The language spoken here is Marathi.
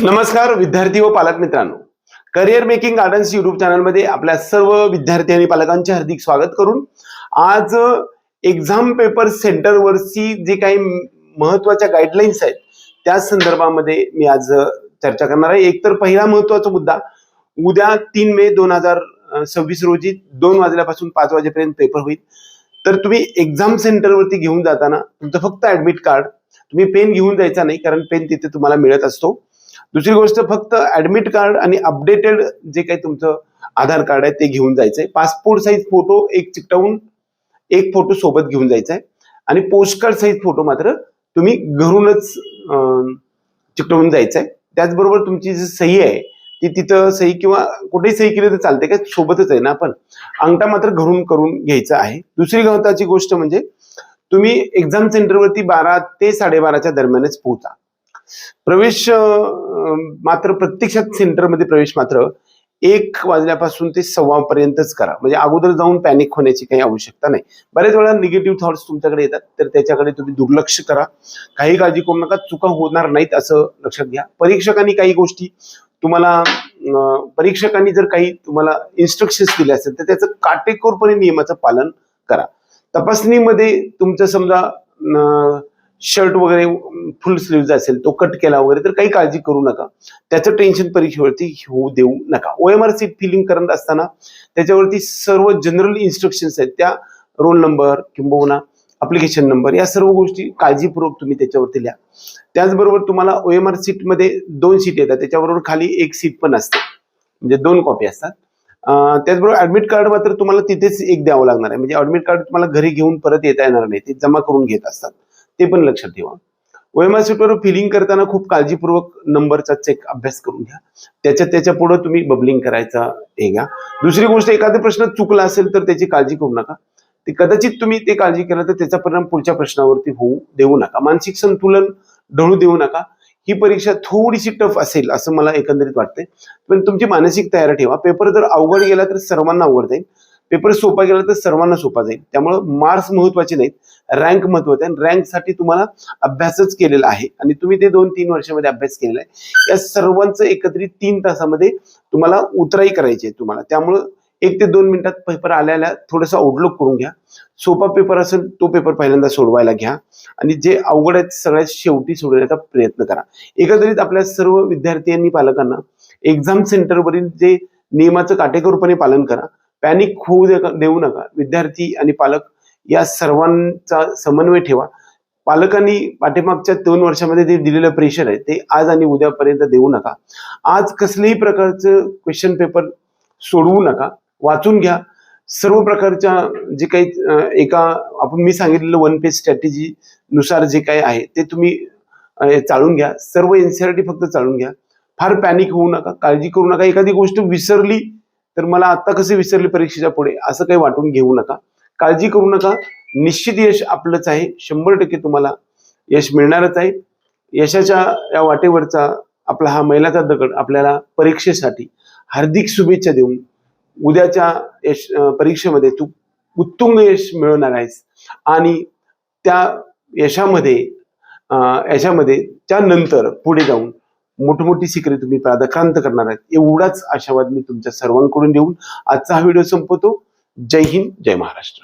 नमस्कार विद्यार्थी व पालक मित्रांनो, करिअर मेकिंग गार्डन्स युट्यूब चॅनलमध्ये आपल्या सर्व विद्यार्थी आणि पालकांचे हार्दिक स्वागत करून आज एक्झाम पेपर सेंटरवरची जे काही महत्त्वाच्या गाईडलाईन्स आहेत त्या संदर्भामध्ये मी आज चर्चा करणार आहे। एक तर पहिला महत्त्वाचा मुद्दा, उद्या 3 मे 2026 रोजी 2 वाजल्यापासून 5 वाजेपर्यंत पेपर होईल। तर तुम्ही एक्झाम सेंटरवरती घेऊन जाताना तुमचं फक्त ऍडमिट कार्ड, तुम्ही पेन घेऊन जायचा नाही कारण पेन तिथे तुम्हाला मिळत असतो। दुसरी गोष्ट, फक्त ऍडमिट कार्ड आणि अपडेटेड जे काही तुमचं आधार कार्ड आहे ते घेऊन जायचंय। पासपोर्ट साईज फोटो एक चिकटवून एक फोटो सोबत घेऊन जायचा आहे आणि पोस्ट कार्ड साईज फोटो मात्र तुम्ही घरूनच चिकटवून जायचंय। त्याचबरोबर तुमची जी सही आहे ती तिथं सही किंवा कुठेही सही केली तर चालते, काय सोबतच आहे ना, आपण अंगठा मात्र घरून करून घ्यायचा आहे। दुसरी महत्त्वाची गोष्ट म्हणजे तुम्ही एक्झाम सेंटरवरती 12 ते 12:30च्या दरम्यानच पोहोचा। प्रवेश मात्र प्रत्यक्षात सेंटरमध्ये प्रवेश मात्र 1 वाजल्यापासून ते 1:15 पर्यंतच करा, म्हणजे अगोदर जाऊन पॅनिक होण्याची काही आवश्यकता नाही। बरेच वेळा निगेटिव्ह थॉट्स तुमच्याकडे येतात तर त्याच्याकडे तुम्ही दुर्लक्ष करा, काही काळजी करू नका, चुका होणार नाहीत असं लक्षात घ्या। परीक्षकांनी काही गोष्टी तुम्हाला परीक्षकांनी जर काही तुम्हाला इन्स्ट्रक्शन्स दिले असेल तर त्याचं काटेकोरपणे नियमाचं पालन करा। तपासणीमध्ये तुमचं समजा शर्ट वगैरे फुल स्लीव्ह असेल तो कट केला वगैरे तर काही काळजी करू नका, त्याचं टेन्शन परीक्षेवरती होऊ देऊ नका। OMR सीट फिलिंग करत असताना त्याच्यावरती सर्व जनरल इन्स्ट्रक्शन्स आहेत, त्या रोल नंबर किंबहुना अप्लिकेशन नंबर या सर्व गोष्टी काळजीपूर्वक तुम्ही त्याच्यावरती लिहा। त्याचबरोबर तुम्हाला OMR सीट मध्ये 2 सीट येतात, त्याच्याबरोबर खाली 1 सीट पण असते, म्हणजे 2 कॉपी असतात। त्याचबरोबर ऍडमिट कार्ड मात्र तुम्हाला तिथेच एक द्यावं लागणार आहे, म्हणजे ऍडमिट कार्ड तुम्हाला घरी घेऊन परत येता येणार नाही, ते जमा करून घेत असतात, ते पण लक्षात ठेवा। OMR सीटवर फिलिंग करताना खूप काळजीपूर्वक नंबरचा चेक अभ्यास करून घ्या, त्याच्या पुढे तुम्ही बबलिंग करायचा हे घ्या। दुसरी गोष्ट, एखादा प्रश्न चुकला असेल तर त्याची काळजी करू नका, ते कदाचित तुम्ही ते काळजी केलं तर त्याचा परिणाम पुढच्या प्रश्नावरती होऊ देऊ नका। मानसिक संतुलन ढळू देऊ नका। ही परीक्षा थोडीशी टफ असेल असं मला एकंदरीत वाटतंय, पण तुमची मानसिक तयारी ठेवा। पेपर जर अवघड गेला तर सर्वांना अवघड जाईल, पेपर सोपा गेला तर सर्वांना सोपा जाईल। त्यामुळे मार्क्स महत्वाचे नाहीत, रँक महत्वाचे आहे। रँकसाठी तुम्हाला अभ्यासच केलेला आहे आणि तुम्ही ते 2-3 वर्षामध्ये अभ्यास केलेला आहे, या सर्वांचं एकत्रित 3 तासामध्ये तुम्हाला उतराई करायची आहे तुम्हाला। त्यामुळे 1 ते 2 मिनिटात पेपर आल्याला थोडंसं आउटलुक करून घ्या। सोपा पेपर असेल तो पेपर पहिल्यांदा सोडवायला घ्या आणि जे अवघड आहेत सगळ्यात शेवटी सोडवण्याचा प्रयत्न करा। एकंदरीत आपल्या सर्व विद्यार्थी आणि पालकांना एक्झाम सेंटरवरील जे नियमाचं काटेकोरपणे पालन करा, पॅनिक होऊ देऊ नका। विद्यार्थी आणि पालक या सर्वांचा समन्वय ठेवा। पालकांनी पाठीमागच्या 2 वर्षामध्ये जे दिलेलं प्रेशर आहे ते आज आणि उद्यापर्यंत देऊ नका। आज कसल्याही प्रकारचं क्वेश्चन पेपर सोडवू नका, वाचून घ्या। सर्व प्रकारच्या जे काही मी सांगितलेलं 1 पेज स्ट्रॅटेजी नुसार जे काही आहे ते तुम्ही चालून घ्या। सर्व NCERT फक्त चालून घ्या, फार पॅनिक होऊ नका, काळजी करू नका। एखादी गोष्ट विसरली तर मला आता कसे विसरली परीक्षेच्या पुढे असं काही वाटून घेऊ नका, काळजी करू नका। निश्चित यश आपलंच आहे, 100% तुम्हाला यश मिळणारच आहे। यशाच्या या वाटेवरचा आपला हा मैलाचा दगड आपल्याला परीक्षेसाठी हार्दिक शुभेच्छा देऊन उद्याच्या परीक्षेमध्ये तू उत्तुंग यश मिळवणार आहेस आणि त्या यशामध्ये त्यानंतर पुढे जाऊन मोठमोठी शिखरे तुम्ही पादाक्रांत करणार आहेत, एवढाच आशावाद मी तुमच्या सर्वांकडून देऊन आजचा हा व्हिडिओ संपवतो। जय हिंद, जय महाराष्ट्र।